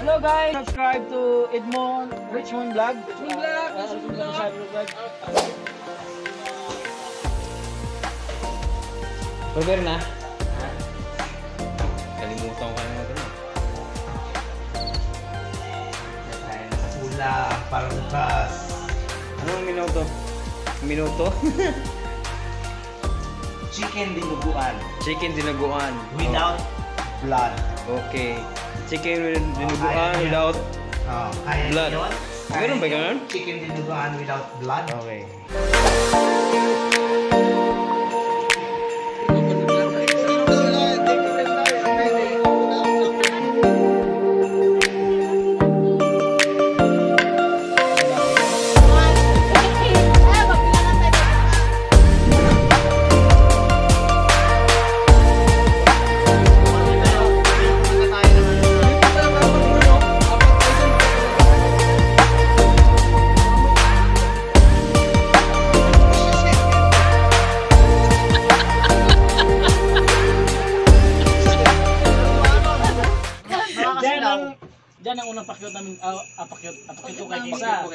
Hello guys! Subscribe to Richmond Vlog. Burger na? Kalimutan ko na natin. Ula, parang bukas. Anong minuto? Minuto? Chicken dinuguan. Chicken dinuguan. Without blood. Okay. Chicken dinuguan without blood. Ganun ba ganun? Chicken dinuguan without blood. Okay. Diyan ang unang pakyut namin, pakyut ko kay Kisa.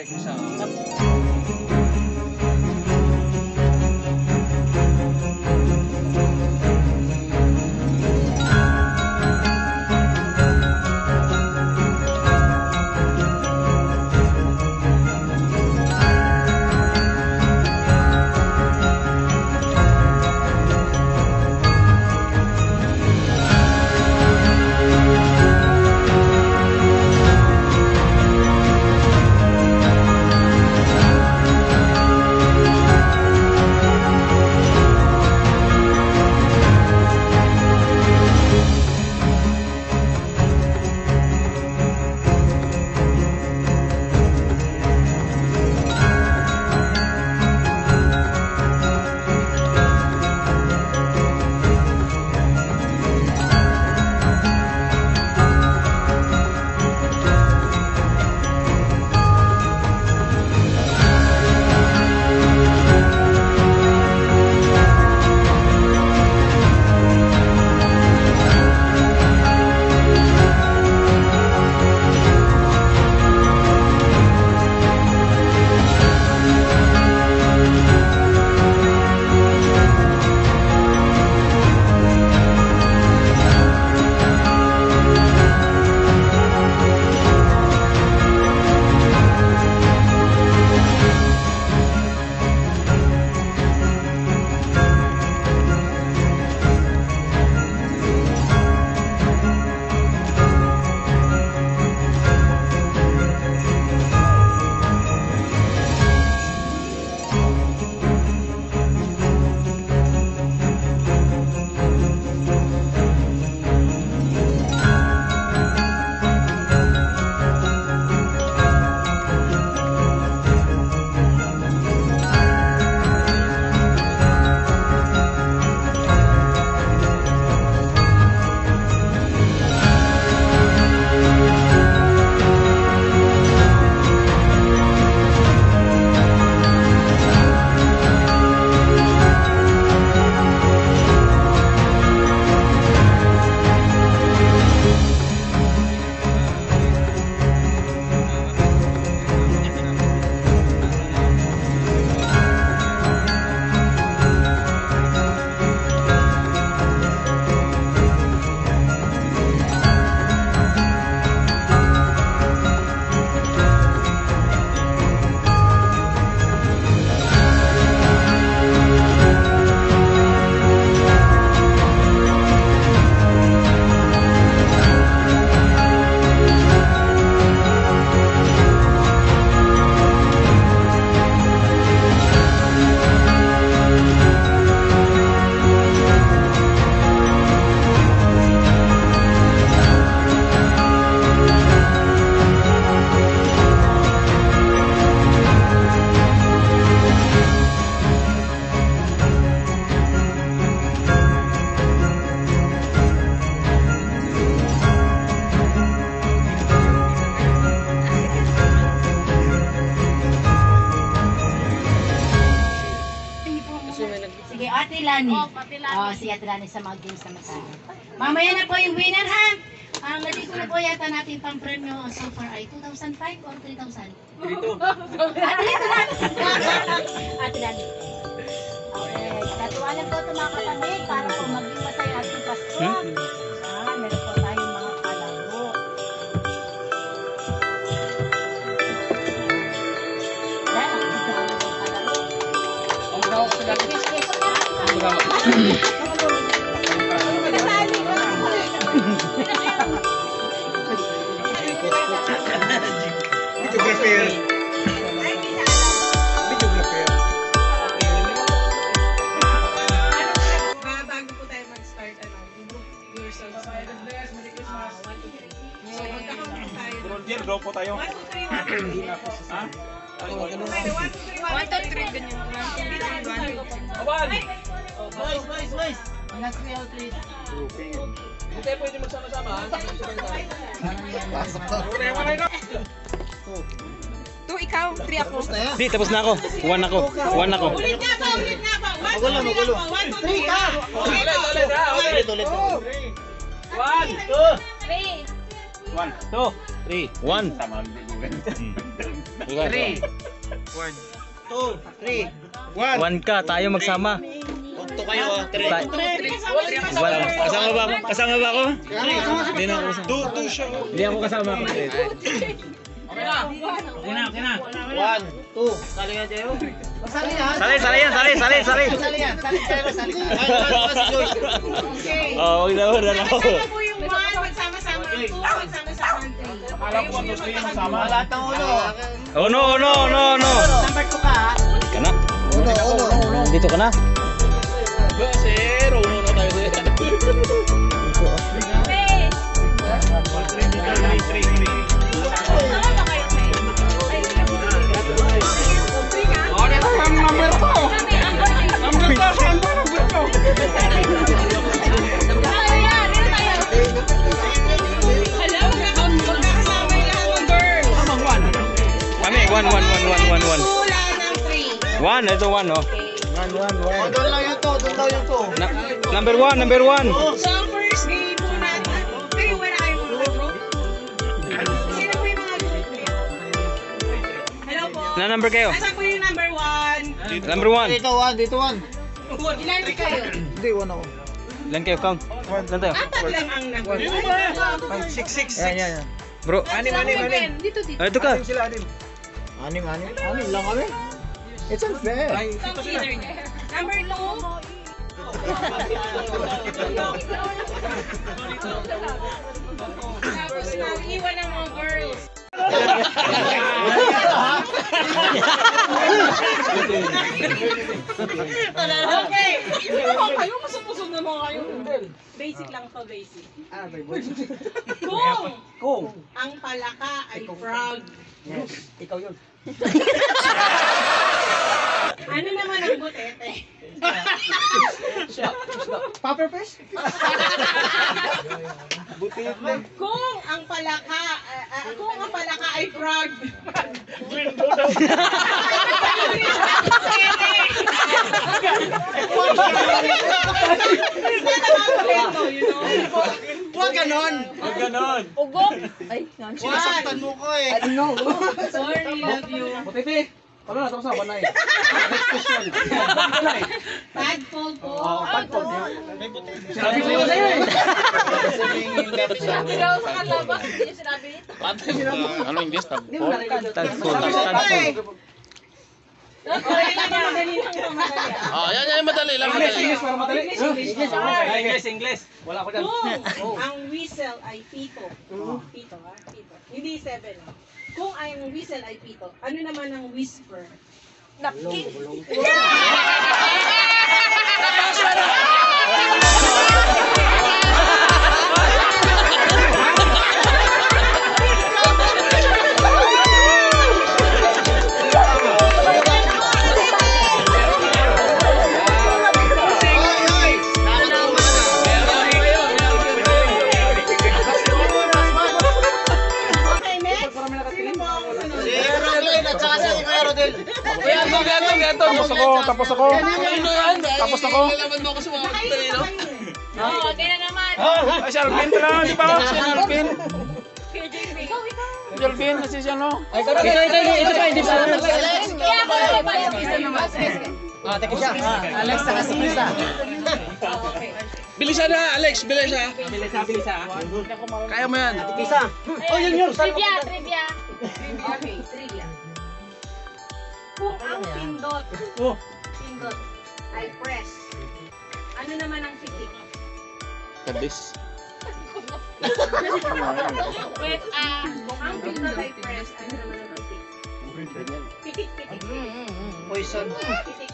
Ate Lani. Si Ate Lani sa mga games na magkano. Mamaya na po yung winner, ha? Mali ko na po yata natin pang premyo so far ay 2,005 or 3,000? Dito. Ate Dan. Okay, katuwanan po ito mga kapatid para po maging masaya at Pasko. Meron po tayong mga kalaro. Yan, ang kalaro. Ang gawa ko sa dati. Ang gawa. Videographer. Videographer. Bago po tayo mag-start, group yourselves. So, magkakaroon tayo. Volunteer, go po tayo. 1, 2, 3, 1. Ha? 1, 2, 3, ganyan. Awan! Hindi tayo pwede magsama-sama, ha? Two, ikaw. 3 ako. Di, tapos na ako. One ako. Ulit nga ba? 1, 2, 3 ako. 1, 2, 3 ka. Ulit, ha? Ulit. 1, 2, 3. 1, 2, 3. One. Tama, hindi ko ganun. 1 ka, tayo magsama. Okto kayo ah. Kasama ba ako? Hindi na ako kasama. Hindi ako kasama ako. Okay na. Okay na. 1, 2. Sali nga tayo. Sali yan. Oo, wag na ako. Magsama po yung 1, magsama-sama ang 2, magsama-sama ang 3. Akala ko ang gusto yung masama. Lahat ng uno. Oh, no. Number 2 ka ha. Ka na? Uno. Dito ka na? Sir, uno na tayo. Magkakasama yung lahat ng girls. Kami, 1. Tula ng 3. 1, ito 1, oh. Doon lang yung to. Doon daw yung to. Number 1. So, ang first game po natin. Kayo, wala kayong mga group? Sino po yung mga group niyo? Hello po. Na number kayo? Asan po yung number 1? Number 1. Dito 1. Ilan kayo? Hindi, 1 ako. Ilan kayo, count? Ilan tayo? 4 lang ang number. 6. Yan. Bro, Anim. Dito. ito ka. Anim lang kami. It's unfair. Number 2. Tapos iwan ng mga girls. Okay. Kayo masupusog na mga kayo. Basic lang to, basic. Kung ang palaka ay frog. Ikaw yun. Ano naman ang butete? Puffer fish? Kung ang palaka ay frog. Huwag ganon. Ugok. Sinasaktan mo ko eh. Sorry, love you. Butiti. Ano na, tapos na. Banay. Next question. Tadpole po. Tagpon. Sinabi ko yun sa'yo eh. Ikaw sa kalabas, hindi niya sinabi nito. Ano English? Okay, madali lang ito, madali. Yan, madali lang. English, para madali. English. Wala ko dyan. Kung ang whistle ay pito. Pito. Hindi 7. Kung ang whistle ay pito, ano naman ang whisper? Napkin. Okay, next. Sino po ang sunod? Roglin at saka si Kuya Rodel. Tapos ako. Nakaisa kayo eh. Oo, okay na naman. Ay, si Alvin pala, di ba? Si Alvin. KJP. Si Alvin, kasi siya, no? Ito pa, hindi pa. Kaya ako naman. Teka siya. Alex, saka si Isa. Bilisan na, Alex, bilisan. Bilisa. Kaya mo yan. Isa. Oh, yun. Trivia. Okay, trivia. Kung ang pindot ay press, ano naman ang pitik? Kadis. Wait, Kung ang pindot ay press, ano naman ang pitik? Pitik. Poison. Pitik.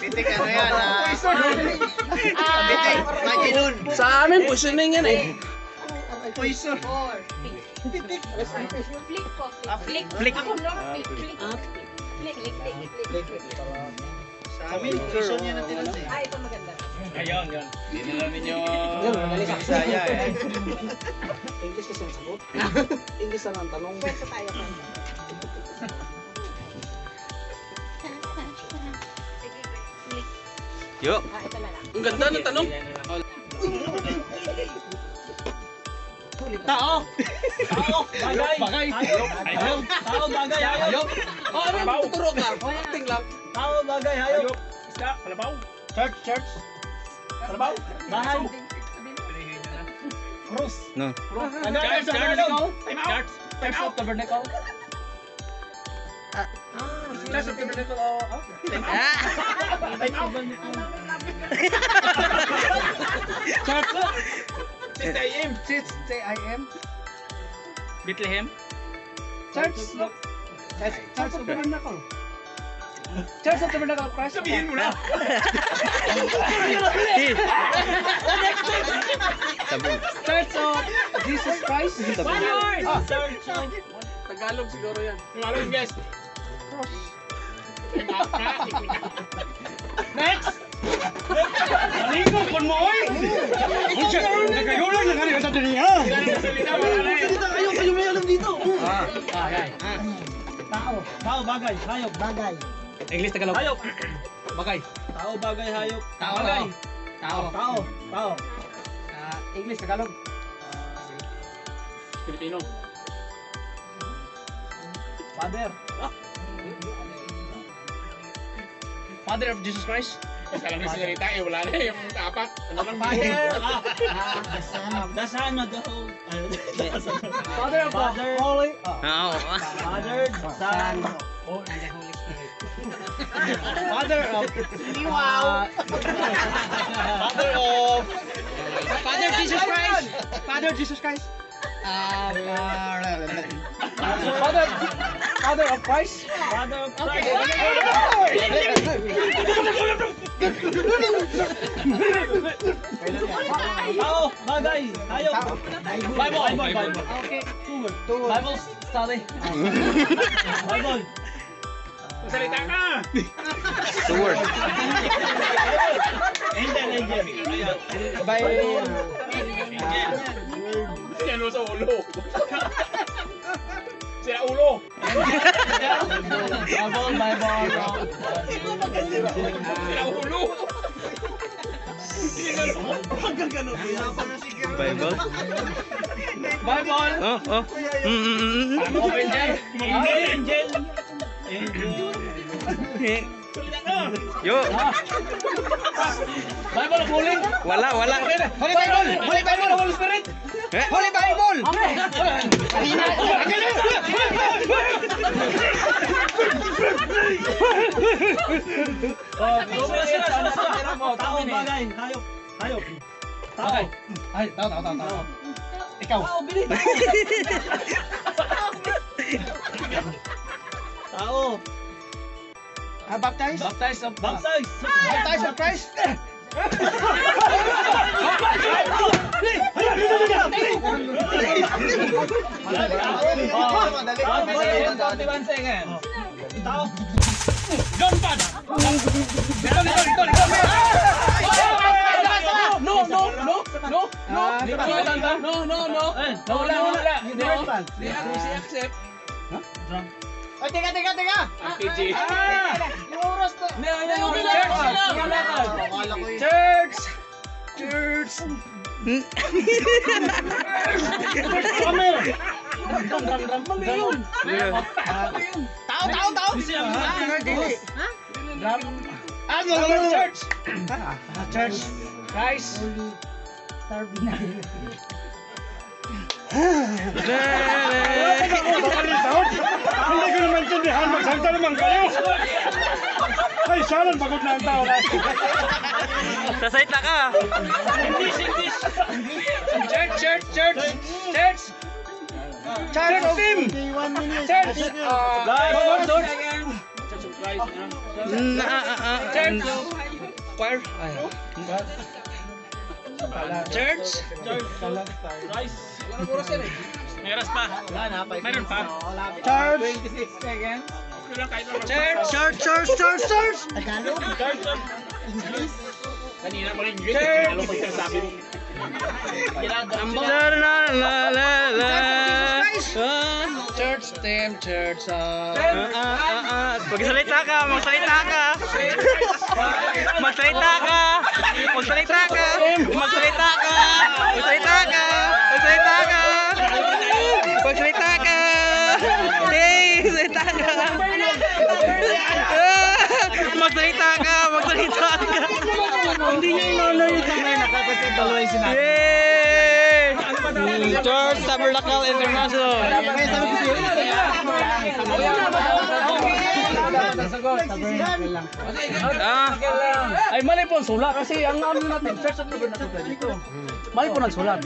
Pitik ano yan? Pitik. Maginun. Sa amin, poisoning yan eh. Poison. Flick po. Flick. Ako no? Flick. Sa amin, poison yan ang tinatay. Ito maganda. Ayun. Hindi na namin yung Bisaya eh. English kasi ang sagot. English na ang tanong. Kwento tayo. Yo. Ito na lang. Ang ganda ng tanong. Tao. Bagay. Hayop. Tao, bagay, hayop. Oh, ano? Tuturo ka. Acting lang. Tao, bagay, hayop. Isda, kalabaw. Church. Kalabaw. Bahay. Cross. No. Church. Church of Tabernacle. Church of Tabernacle. Church. CIM. Bethlehem. Church of Tabernacle. Church of Tabernacle of Christ. Sabihin mo na. Church of Jesus Christ. One word. Tagalog siguro yan. Tagalog, guys. Next! Maligo kon mo oy. Nagayulang na kanina sa dunia. Kayo may alam dito. Tao, bagay, hayop. Bagay. English Tagalog. Hayop. Bagay. Tao, bagay, hayop. Bagay. Tao. English Tagalog. Filipino. Father of Jesus Christ. Kala mo sinarita eh, wala na yung apat. Ano lang ba? The Son of the Holy. Father of the Holy. Oo. Father, Son, and the Holy Spirit. Father of Father Jesus Christ. Father Jesus Christ. Father of Christ. Father of Christ. Tao, bagay, hayop. Bible. Okay. Bible study. Bible. Salita ka! Sword. Angel. Bible. Yan sa ulo. Sira ulo. Sira ulo. Bible? Bible. Oh. Angel. Yo. Bible of Holy. Wala. Holy Bible. Holy Spirit. Holy Bible. Tao, bagay, hayop. Tao. Ay, tao. Ikaw. Tao, bilis. Tao. Baptized? Baptize of Christ? Tao. John Pan! Dito! No! Wala. Third one. Hindi accept. Ay, teka. RPG. Yung oras to. Church! Church! Tao. Church! Church! Guys! Hindi ko naman tindihan, magsalita naman kayo! Ay, salan, pagod na ang tao natin. Sasalita ka. English! Church! Church team! Church! Church! Choir? Church? Meron pa. Meron pa. Church! 26 seconds. Church! Kanina pa rin yun. Alam ko yung sabi mo. Church team, church. Magsalita ka. Magsalita ka. Magsalita ka. Magsalita ka. Magsalita ka. Magsalita ka. Magsalita ka. Magsalita ka. Hey, magsalita ka. Magsalita ka. Magsalita ka. Hindi niya inalay yung kamay, nakakasip dalawa yung sinabi. Yay! George Tabernacle International. Ay, mali po ang sulat kasi ang ano natin, Church of Tabernacle dito. Mali po ang sulat.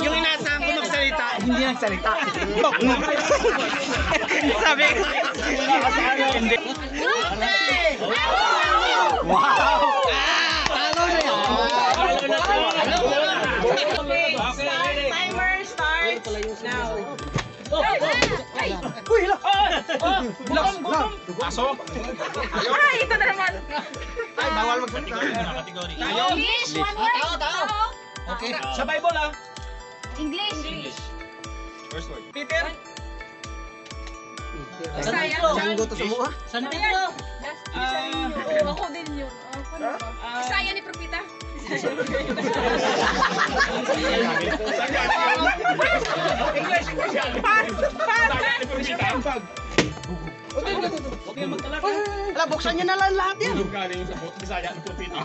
Yung inaasahan ko magsalita, hindi nagsalita. Sabi ko. Hindi. Timer starts now. Ay, ito na naman. Ay, bawal magsalita. English, one word. Tao. Okay. Sa Bible ah. English. Peter. Bisaya. Sanggo to sa mukha. Ako din yun. Bisaya ni Propita. Ala, buksan niyo na lang lahat yan. Galing sa bot, Bisaya ng Pupita.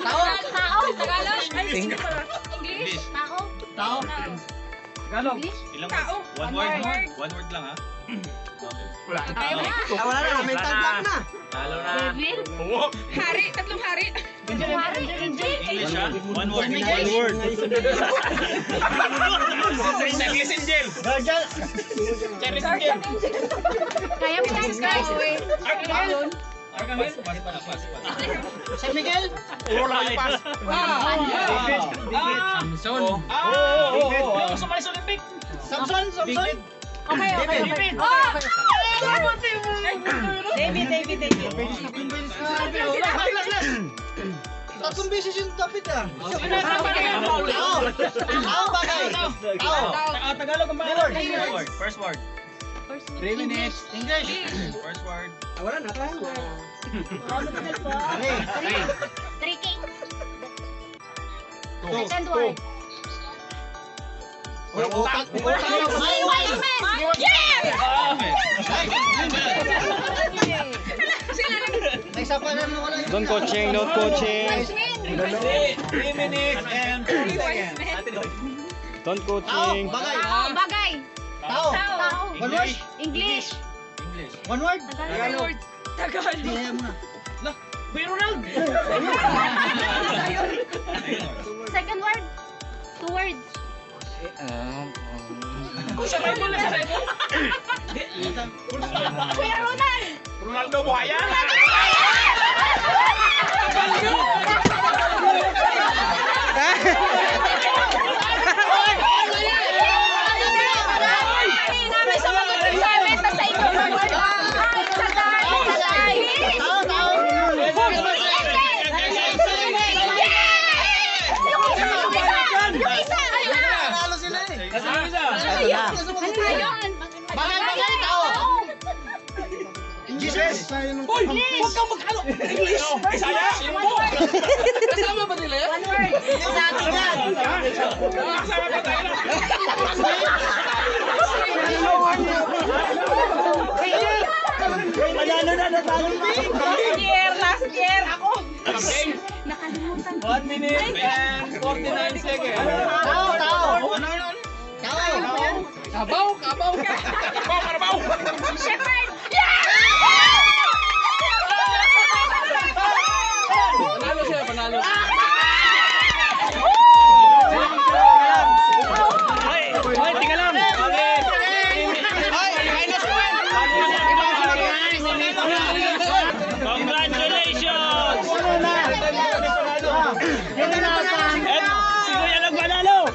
Tao. Tagalog. English. Tao. Tagalog. English. Ilang Tao. One word. One word lang ha. Wala na, mental block na. Talo na. David. Oo. Hari. Tatlong hari. English ha. One word. One word. English Angel. Charis Angel. Kaya mo yan, guys. San Miguel. Puro lang yung pass. Samson. Sumali sa Olympic. Samson. Okay. David. Tatlong beses yung David ah. Tao bagay. Tagalog ang word. First word. 3 minutes. English. First word. Wala na. Tricky. Two. Second word. Utak. Isa pa na wala. Don't coaching, don't coaching. 3 minutes and 30 seconds. Don't coaching. Bagay. Bagay. Tao. One word. English. One word. Tagalog. Kaya mo na. Second word. 2 words. Kuya Ronald. Ronaldo Buhaya. May sa mga pagsasabi sa inyo. Tao. Jesus! Hoy! Huwag kang mag-ano! English! Bisaya! Kasama ba nila yan? One word. Sa akin yan. Kasama ba tayo? Last year, ako. Nakalimutan. 1 minute and 49 seconds. Kabaw! Kabaw! Kabaw! Karabaw! Shepherd. Panalo sila, panalo. Hoy, tingnan lang. Congratulations! Si Kuya lang panalo!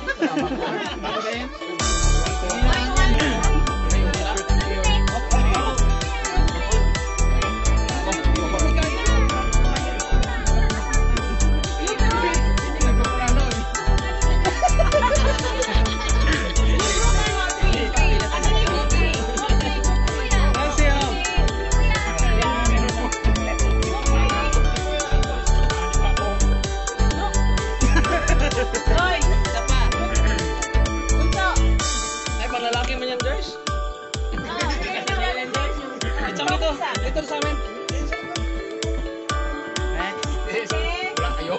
Ay, panlalaki man yan, Joyce. Ito sa amin. Wala kayo.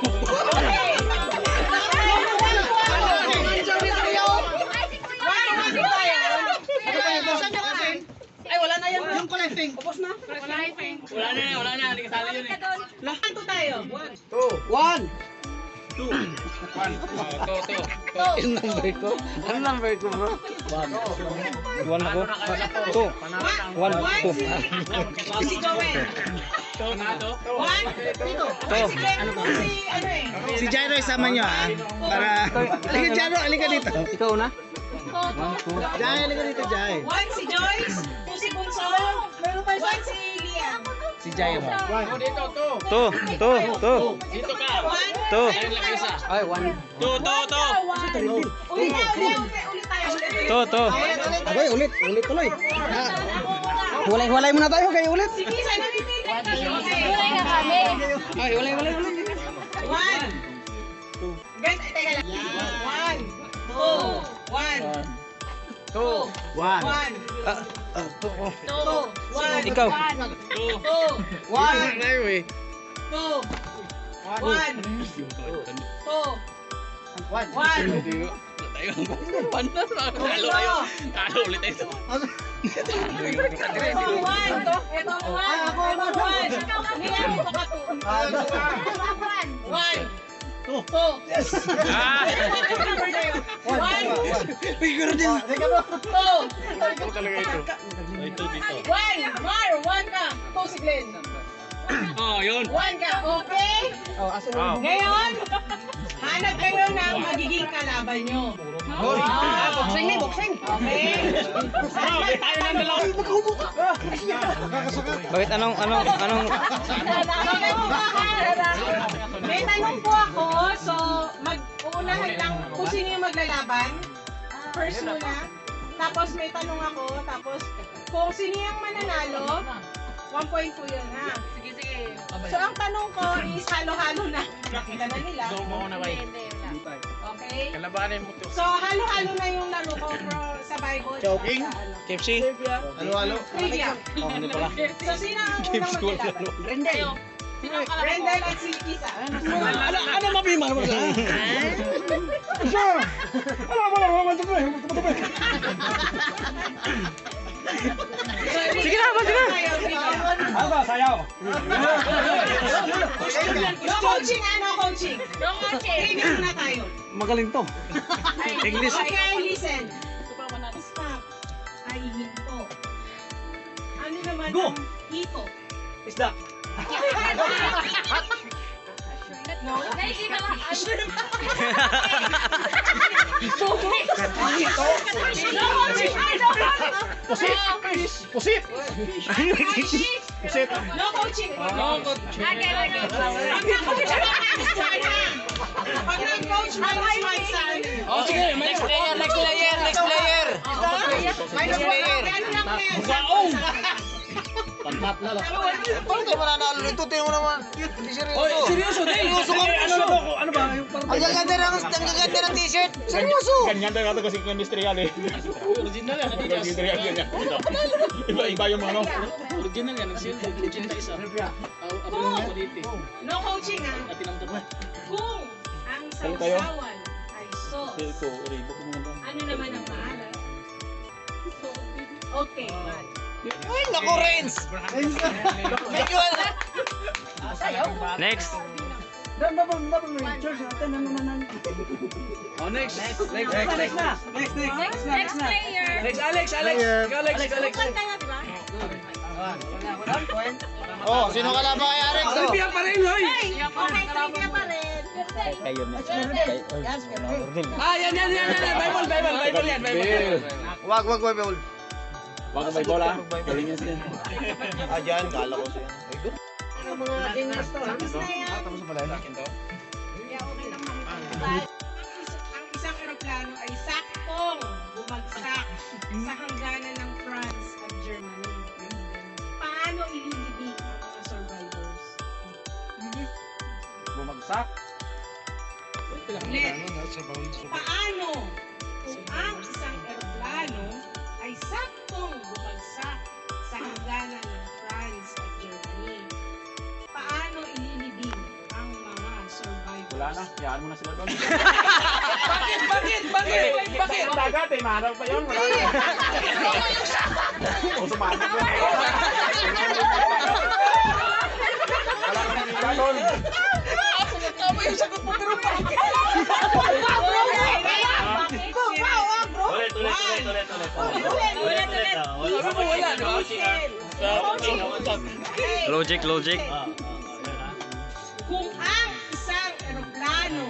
Ay, wala na yan. Yung collecting. Tapos na. Wala na. Hindi kasali yun eh. Ito tayo. One. To. Yung number ko? Ano number ko, bro? 1 ako. 2. 1, 2. Si Joel. Panalo. One. Dito. Si Glenn. Si ano eh. Si Jairo isama nyo ah. Para... Halika Jairo, halika dito. Ikaw na? Jai, halika dito Jai. One si Joyce. Two si Bunso. One si Liam. Si Jairo. Oh, dito, to. 2. Dito ka. One. To. Ayun lang isa. Ay, 1. 2. Ulit tayo. To. Abay, ulit tuloy. Hulay muna tayo kay ulit. Sige, sana pipili. Kulay na kami. Ay, hulay. One. Guys, teka lang. One. Two. One. Two. One. One. Two. One. Ikaw. Two. One. Two. One. Two. One. One. Talo tayo. Talo ulit tayo. Ito one. Ito one. One. Liam, ito ka two. One. Two. One. Figure din. Two. Talaga ito. One. Mar, one ka. Two si Glenn. Oh, yun. One ka. Okay? Ngayon, hanap kayo ng magiging kalaban nyo. Boxing. Okay? Tayo ng dalawa. Bakit anong May tanong po ako, so mag-uunahan lang kung sino yung maglalaban. First muna. Tapos may tanong ako, tapos kung sino yung mananalo, 1 point po yun ha. Sige. So ang tanong ko is halo-halo na. Nakita na nila. Okay? Kalabanin mo to. So halo-halo na yung laro ko sa Bible. Choking? KFC? Halo. Trivia. Hindi pala. So sino ang unang maglaban? Rendel. Rendel at si Isa. Ano mabiman mo sa? Wala. Sige na. Ano ba, sayaw? No coaching, no coaching. Trivia muna tayo. Magaling to. English. Okay, listen. Stop. Ay, hito. Ano naman ang hito? Isda. No? Pusit. No coaching. Pag nag-coach, minus 1 sa ano. Oh, sige. Next player. Minus 1 lang. Gano'n lang po yan. Paano tayo mananalo nito? Tingnan mo naman. Hindi seryoso. Seryoso din. Seryoso ka. Ano ba? Yung parang... Ang gaganda ng t-shirt. Seryoso. Ganyan talaga kasi industrial eh. Original yan. Industrial ganyan. Iba yung ano. Original yan. Nag-sale. 81 isa. Abang mo ko dito. No coaching ah. At tinamtad mo. Kung ang Sa'yo tayo? sausawan ay sauce, Ito, Reebok mo naman. ano naman ang maalat? Okay. Ay, naku, Renz. Medyo Next. Oh, next. Next player. Next, Alex. Alex. Oh, sino kalaban kay Alex? Trivia pa rin, hoy. Okay, trivia pa rin. Ah, yan. Bible yan. Wag, Bebol. Wag may bola. Galing yan siya. Ah, dyan, kala ko siya. Ang mga genius to. Tapos na yan. Tapos na pala. Yeah, okay lang makita. Ang isang eroplano ay saktong bumagsak sa hangganan ng France at Germany. Paano ililibing ang mga survivors? Bumagsak. Ulit. Paano kung ang isang eroplano ay saktong bumagsak sa hangganan ng France at Germany? Paano ililibing ang mga survivors? Wala na. Hayaan mo na sila doon. Bakit? Dagat eh. Maharap pa yun. Wala na. Automatic lang. Wala na nila doon. Tama yung sagot mo, pero bakit? Logic. Kung ang isang eroplano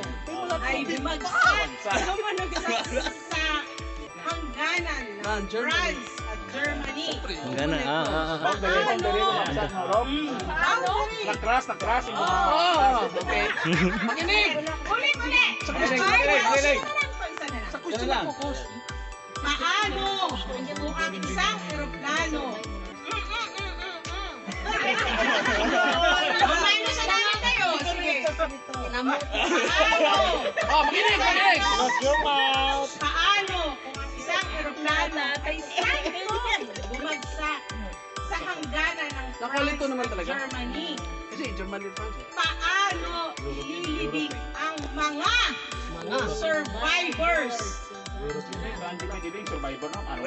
ay bumagsak sa hangganan ng France at Germany. Hangganan, Paano? Nakras. Okay. Makinig! Ulit! Yan lang. Paano kung ang isang eroplano Paano sa namin kayo? Sige. Paano? Makinig! Paano kung ang isang eroplano ay saktong bumagsak sa hangganan ng Nakalito naman France at talaga. Germany? Kasi German and France. Paano ililibing ang mga survivors? Survivor na. Ano?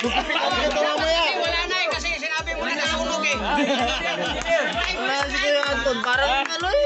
Wala na eh, kasi sinabi mo na nasunog eh. Wala na si Kuya Anton, parang ano eh.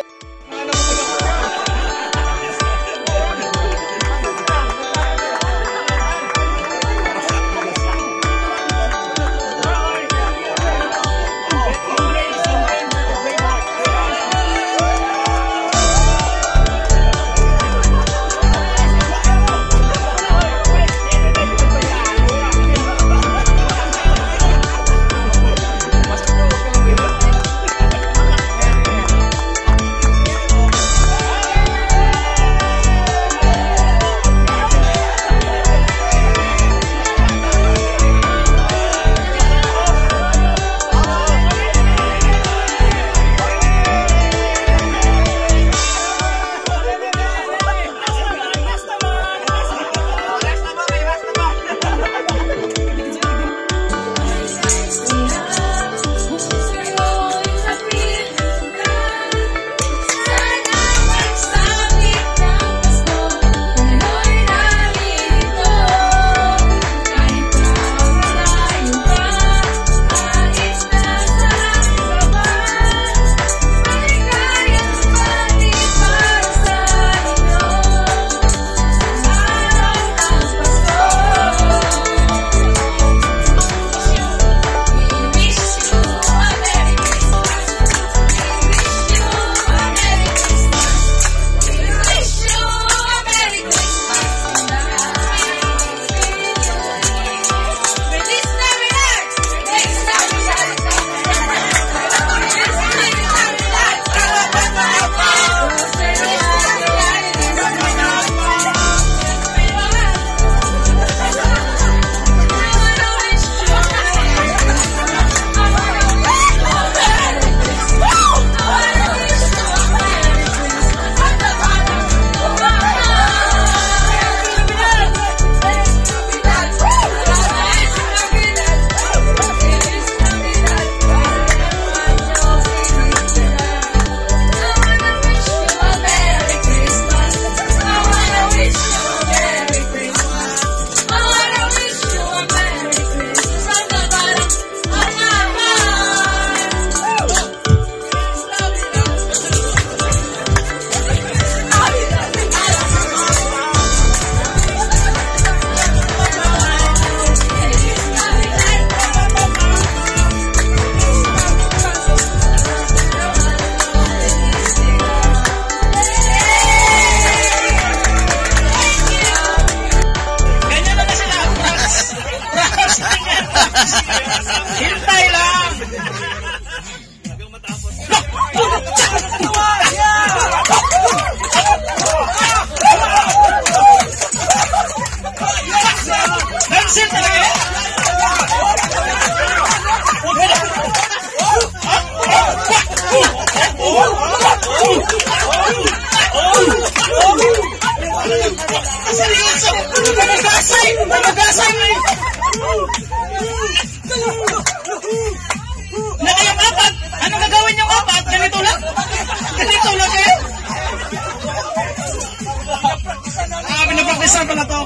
Saan pala to?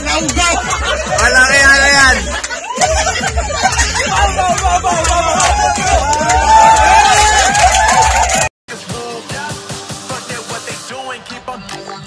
Naugaw! Malaki ano yan? Forget what they doing, keep on doing.